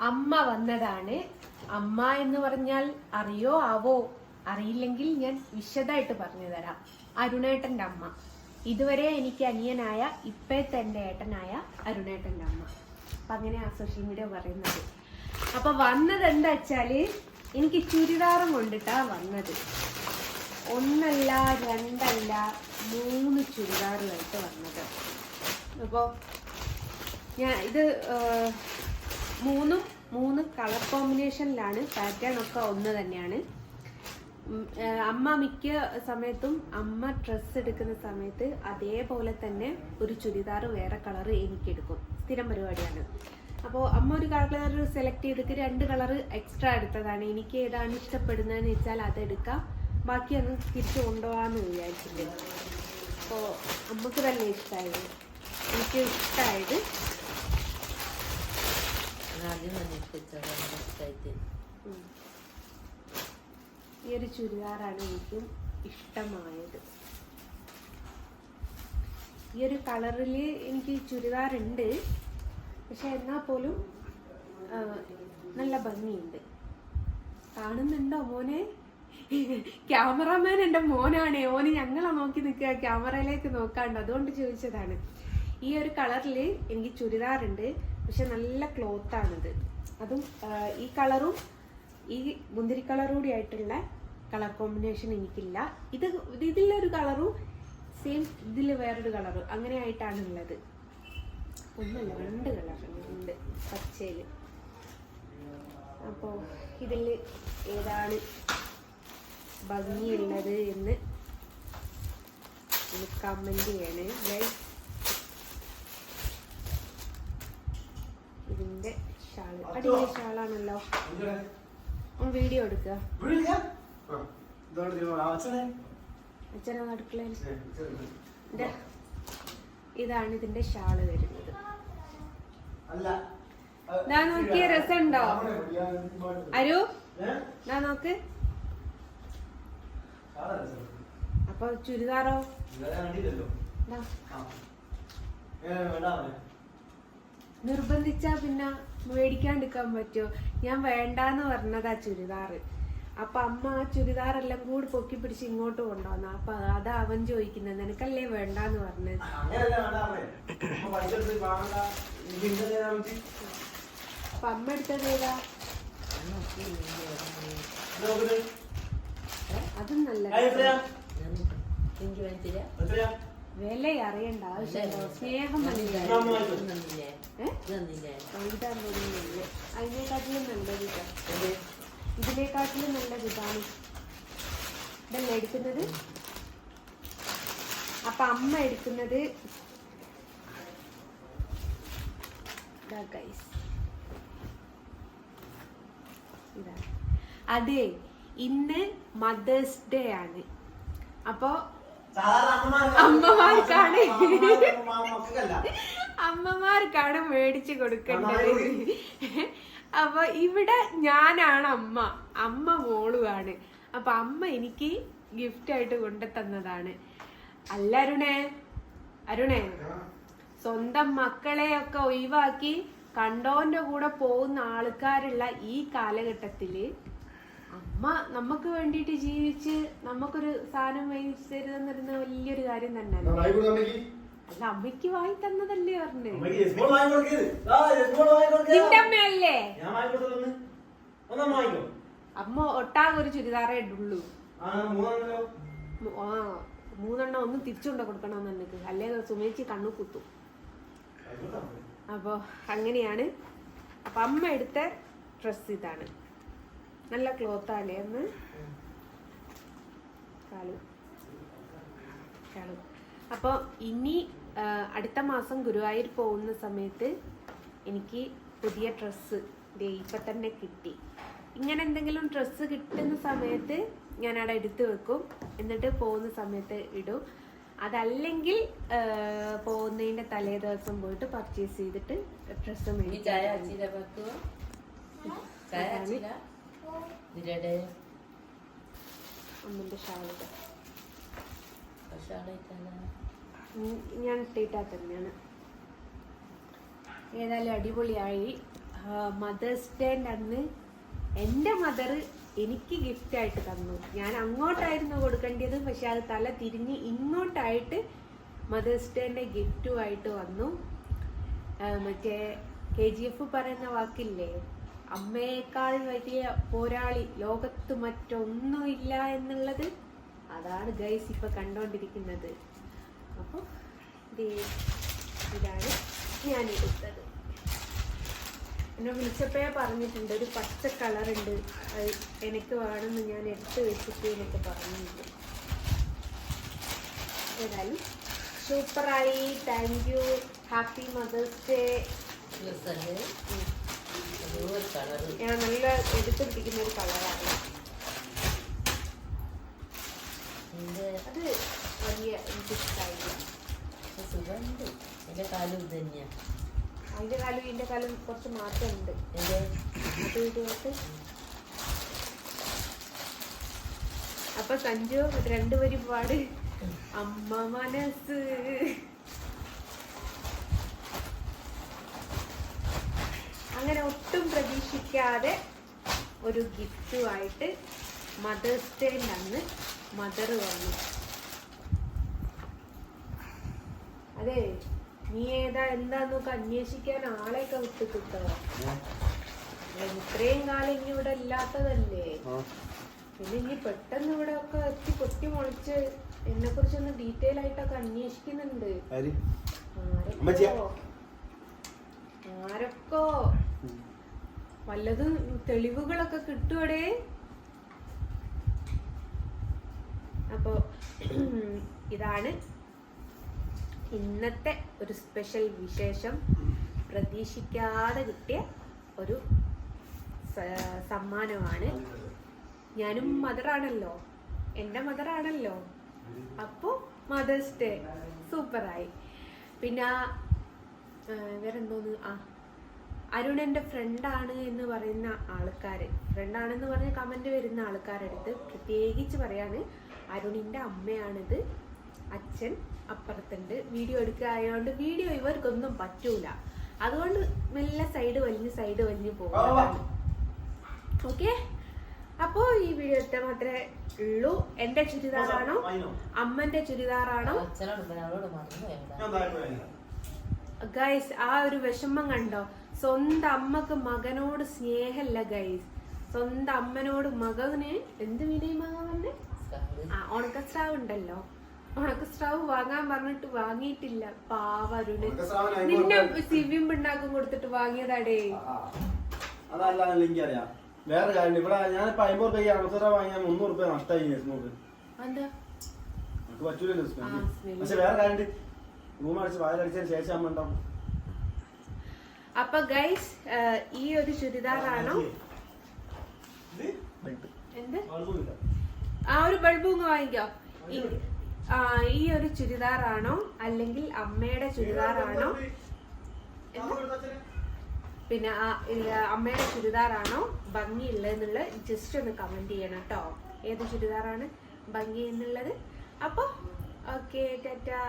അമ്മ വന്നതാണ്. അമ്മ എന്ന് പറഞ്ഞാൽ അറിയോ ആവോ അറിയില്ലെങ്കിൽ ഞാൻ വിശദമായിട്ട് പറഞ്ഞു തരാം. അരുണേട്ടന്റെ അമ്മ. ഇതുവരെ എനിക്ക് അനിയനായ ഇപ്പോഴത്തെ എൻ്റെ ഏട്ടനായ അരുണേട്ടന്റെ അമ്മ. അപ്പൊ അങ്ങനെയാ സോഷ്യൽ മീഡിയ പറയുന്നത്. അപ്പൊ വന്നത് എന്താ വെച്ചാല് എനിക്ക് ചുരിദാറും കൊണ്ടിട്ടാ വന്നത്. ഒന്നല്ല രണ്ടല്ല 3 ചുരിദാറുമായിട്ട് വന്നത്. അപ്പോൾ ഞാൻ ഇത് 3 കളർ കോമ്പിനേഷനിലാണ്. പാറ്റേൺ ഒക്കെ ഒന്ന് തന്നെയാണ്. അമ്മ മിക്ക സമയത്തും അമ്മ ഡ്രസ്സ് എടുക്കുന്ന സമയത്ത് അതേപോലെ തന്നെ ഒരു ചുരിദാർ വേറെ കളർ എനിക്കെടുക്കും. സ്ഥിരം പരിപാടിയാണ്. അപ്പോൾ അമ്മ ഒരു കളർ സെലക്ട് ചെയ്തിട്ട് 2 കളർ എക്സ്ട്രാ എടുത്തതാണ്. എനിക്ക് ഏതാണ് ഇഷ്ടപ്പെടുന്നതെന്ന് വെച്ചാൽ അതെടുക്കാം, ബാക്കി അത് തിരിച്ചു കൊണ്ടുപോകാമെന്ന് വിചാരിച്ചിട്ടുണ്ട്. അപ്പോൾ അമ്മക്ക് തന്നെ ഇഷ്ടമായത്, എനിക്ക് ഇഷ്ടമായത് ഈ ഒരു ചുരിദാറാണ് എനിക്കും ഇഷ്ടമായത്. ഈ ഒരു കളറിൽ എനിക്ക് ചുരിദാറുണ്ട്, പക്ഷെ എന്നാൽ പോലും നല്ല ഭംഗിയുണ്ട്. കാണുന്നുണ്ടോ മോനെ? ക്യാമറാമാൻ എൻ്റെ മോനാണ്. ഓന് ഞങ്ങളെ നോക്കി നിൽക്കുക, ക്യാമറയിലേക്ക് നോക്കാണ്ട്, അതുകൊണ്ട് ചോദിച്ചതാണ്. ഈ ഒരു കളറിൽ എനിക്ക് ചുരിദാറുണ്ട്, പക്ഷെ നല്ല ക്ലോത്താണിത്. അതും ഈ കളറും ഈ മുന്തിരി കളറും കൂടി ആയിട്ടുള്ള കളർ കോമ്പിനേഷൻ എനിക്കില്ല. ഇതിലൊരു കളറും സെയിം ഇതിൽ വേറൊരു കളറും അങ്ങനെ ആയിട്ടാണുള്ളത്. ഒന്നല്ല 2 കളറുണ്ട് പച്ചയിൽ. അപ്പോൾ ഇതിൽ ഏതാണ് ഭംഗിയുള്ളത് എന്ന് കമന്റ് ചെയ്യണേ ഗൈസ്. ഇതിന്റെ ഷാള് അടിപൊളി ഷാളാണല്ലോ. വീഡിയോ എടുക്കുക. അച്ഛനാ അടുക്കളയിൽ. ഇതാണ് ഇതിന്റെ ഷാള് വരുന്നത്. ഞാൻ നോക്കിയ രസമുണ്ടോ അരു? ഞാൻ നോക്ക്. അപ്പൊ ചുരിദാറോ നിർബന്ധിച്ചാ പിന്നെ മേടിക്കാണ്ടിരിക്കാൻ പറ്റുമോ? ഞാൻ വേണ്ടാന്ന് പറഞ്ഞതാ ചുരിദാറ്. അപ്പൊ അമ്മ ആ ചുരിദാറെല്ലാം കൂടി പൊക്കി പിടിച്ച് ഇങ്ങോട്ട് കൊണ്ടുവന്ന. അപ്പൊ അതാ അവൻ ചോദിക്കുന്നത്, നിനക്കല്ലേ വേണ്ടാന്ന് പറഞ്ഞത്. അപ്പൊ അമ്മ എടുത്തത് ഏതാ? അതും നല്ല വില അറിയണ്ട ആവശ്യമുണ്ടോ? സ്നേഹം അതിനെക്കാട്ടിലും നല്ലത് ഇതിനെക്കാട്ടിലും നല്ലത് ഇതാണ്. ഇതല്ല എടുക്കുന്നത്. അപ്പൊ അമ്മ എടുക്കുന്നത് ഇതാണ്. അതെ, ഇന്ന് മദേഴ്സ് ഡേ ആണ്. അപ്പൊ അമ്മമാർക്കാണ് മേടിച്ചു കൊടുക്കേണ്ടത്. അപ്പൊ ഇവിടെ ഞാനാണ് അമ്മ, അമ്മ മോളുമാണ്. അപ്പൊ അമ്മ എനിക്ക് ഗിഫ്റ്റ് ആയിട്ട് കൊണ്ടുതന്നതാണ്. അല്ല അരുണേ, സ്വന്തം മക്കളെയൊക്കെ ഒഴിവാക്കി കണ്ടോന്റെ കൂടെ പോകുന്ന ആൾക്കാരുള്ള ഈ കാലഘട്ടത്തില് അമ്മ നമുക്ക് വേണ്ടിയിട്ട് ജീവിച്ച് നമുക്കൊരു സാധനം മേടിച്ചു തരുന്ന വലിയൊരു കാര്യം തന്നെയല്ലേ. അല്ല, അമ്മയ്ക്ക് വാങ്ങി തന്നതല്ലേ പറഞ്ഞു. നിന്റെ അമ്മയല്ലേ? അമ്മ ഒട്ടാകെ ഒരു ചുരിദാറേ ഇടുള്ളൂ. 3 ഒന്നും തിരിച്ചുകൊണ്ട് കൊടുക്കണമെന്ന് എനിക്ക്, അല്ലേ സുമേച്ചി കണ്ണു കുത്തും. അപ്പൊ അങ്ങനെയാണ്. അപ്പൊ അമ്മ എടുത്ത ഡ്രസ് ഇതാണ്. നല്ല ക്ലോത്താണ് എന്ന് അപ്പോൾ ഇനി അടുത്ത മാസം ഗുരുവായൂർ പോകുന്ന സമയത്ത് എനിക്ക് പുതിയ ഡ്രസ്സ് ഇപ്പം തന്നെ കിട്ടി. ഇങ്ങനെ എന്തെങ്കിലും ഡ്രസ്സ് കിട്ടുന്ന സമയത്ത് ഞാൻ അവിടെ എടുത്തു വെക്കും, എന്നിട്ട് പോകുന്ന സമയത്ത് ഇടും. അതല്ലെങ്കിൽ പോകുന്നതിൻ്റെ തലേ ദിവസം പോയിട്ട് പർച്ചേസ് ചെയ്തിട്ട് ഡ്രസ്സ് മേടിക്കും. അമ്മന്റെ ഷാളിത ഞാൻ ഇട്ടിട്ടാ തന്നെയാണ്. ഏതായാലും അടിപൊളിയായി. മദേഴ്സ് ഡേൻ്റെ അന്ന് എൻ്റെ മദർ എനിക്ക് ഗിഫ്റ്റായിട്ട് തന്നു. ഞാൻ അങ്ങോട്ടായിരുന്നു കൊടുക്കേണ്ടത്, പക്ഷെ അത് തല തിരിഞ്ഞ് ഇങ്ങോട്ടായിട്ട് മദേഴ്സ് ഡേൻ്റെ ഗിഫ്റ്റുമായിട്ട് വന്നു. മറ്റേ KGF പറയുന്ന വാക്കില്ലേ, അമ്മയേക്കാൾ വലിയ പോരാളി ലോകത്ത് മറ്റൊന്നുമില്ല എന്നുള്ളത്. അതാണ് ഗൈസ് ഇപ്പൊ കണ്ടോണ്ടിരിക്കുന്നത്. അപ്പോൾ ഇതാണ് ഞാൻ എടുത്തത്. എന്നെ വിളിച്ചപ്പോഴേ പറഞ്ഞിട്ടുണ്ട് ഒരു പച്ച കളറുണ്ട്, എനിക്ക് വേണമെന്ന് ഞാൻ എടുത്ത് വെച്ചിട്ട് എന്നൊക്കെ പറഞ്ഞിട്ടുണ്ട്. ഏതായാലും സൂപ്പറായി. Thank you. Happy mother's day. ഞാൻ നല്ല എടുത്തിരിക്കുന്ന ഒരു കളറാണ് അത്. വലിയ എനിക്കിഷ്ടായില്ല. അതിന്റെ കാലും ഇതിന്റെ കാലും കുറച്ച് മാറ്റമുണ്ട്. അപ്പൊ സഞ്ജു 2 വരി പാട്. അമ്മ മനസ്സ്. അങ്ങനെ ഒട്ടും പ്രതീക്ഷിക്കാതെ ഒരു ഗിഫ്റ്റുമായിട്ട് മദേഴ്സ് ഡേൻ്റെ അന്ന് മദർ വന്നു. അതെ, നീ ഏതാ എന്താന്നൊക്കെ അന്വേഷിക്കാൻ ആളെയൊക്കെ വിട്ട് കിട്ടുക. ഇത്രയും കാലം ഇനി ഇവിടെ ഇല്ലാത്തതല്ലേ, പിന്നെ ഇനി പെട്ടെന്ന് ഇവിടെ ഒക്കെ എത്തി പൊട്ടി മുളച്ച് എന്നെ കുറിച്ചൊന്ന് ഡീറ്റെയിൽ ആയിട്ടൊക്കെ അന്വേഷിക്കുന്നുണ്ട്. ആരൊക്കോ വല്ലതും തെളിവുകളൊക്കെ കിട്ടുവടേ. അപ്പോ ഇതാണ് ഇന്നത്തെ ഒരു സ്പെഷ്യൽ വിശേഷം. പ്രതീക്ഷിക്കാതെ കിട്ടിയ ഒരു സമ്മാനമാണ്. ഞാനും മദറാണല്ലോ, എൻ്റെ മദറാണല്ലോ. അപ്പോൾ മദേഴ്സ് ഡേ സൂപ്പറായി. പിന്നെ വേറെന്തോന്ന്, അരുൺ എൻ്റെ ഫ്രണ്ടാണ് എന്ന് പറയുന്ന ആൾക്കാർ, ഫ്രണ്ടാണെന്ന് പറഞ്ഞ് കമൻറ്റ് വരുന്ന ആൾക്കാരെടുത്ത് പ്രത്യേകിച്ച് പറയാണ്, അരുണിൻ്റെ അമ്മയാണിത്, അച്ഛൻ അപ്പുറത്തുണ്ട്, വീഡിയോ എടുക്കുക ആയതുകൊണ്ട് വീഡിയോ ഇവർക്കൊന്നും പറ്റൂല, അതുകൊണ്ട് മെല്ലെ സൈഡ് വലിഞ്ഞ് പോകുന്നതാണ്. ഓക്കെ, അപ്പോൾ ഈ വീഡിയോ ഇത്ര മാത്രമേ ഉള്ളൂ. എൻ്റെ ചുരിദാറാണോ അമ്മൻ്റെ ചുരിദാറാണോ ഗൈസ്? ആ ഒരു വിഷമം കണ്ടോ? സ്വന്തം അമ്മക്ക് മകനോട് സ്നേഹമല്ല ഗൈസ്, സ്വന്തം അമ്മനോട് മകന് എന്ത് വിനയമാകാൻ. ഉണക്കസ്രാവ് ഉണ്ടല്ലോ, ഉണക്കസ്രാവ് വാങ്ങാൻ പറഞ്ഞിട്ട് വാങ്ങിയിട്ടില്ല. പാവരുണ് നിന്നെ സിവിയും പിണ്ണാക്കും കൊടുത്തിട്ട് വാങ്ങിയതാടേ. വേറെ കാര്യം, ഇവിടെ ഞാനിപ്പോ 50 രൂപയ്ക്ക് ഉണക്കസ്രാവ് വാങ്ങിയാൽ 300 രൂപ നഷ്ടമായി. പറ്റൂലല്ലോ. പക്ഷെ വേറെ കാര്യം, റൂം അടിച്ച് വായലടിച്ചതിന് ശേഷം അമ്മ ഉണ്ടാവും. അപ്പൊ ഗൈസ്, ഈ ഒരു ചുരിദാറാണോ, എന്ത് ആ ഒരു ബൾബും വാങ്ങിക്കോ. ഈ ഒരു ചുരിദാറാണോ അല്ലെങ്കിൽ അമ്മയുടെ ചുരിദാറാണോ, പിന്നെ അമ്മയുടെ ചുരിദാറാണോ ഭംഗിയുള്ളതെന്നുള്ള ജസ്റ്റ് ഒന്ന് കമന്റ് ചെയ്യണം കേട്ടോ. ഏത് ചുരിദാറാണ് ഭംഗി എന്നുള്ളത്. അപ്പൊ ഓക്കെ, ടാറ്റാ.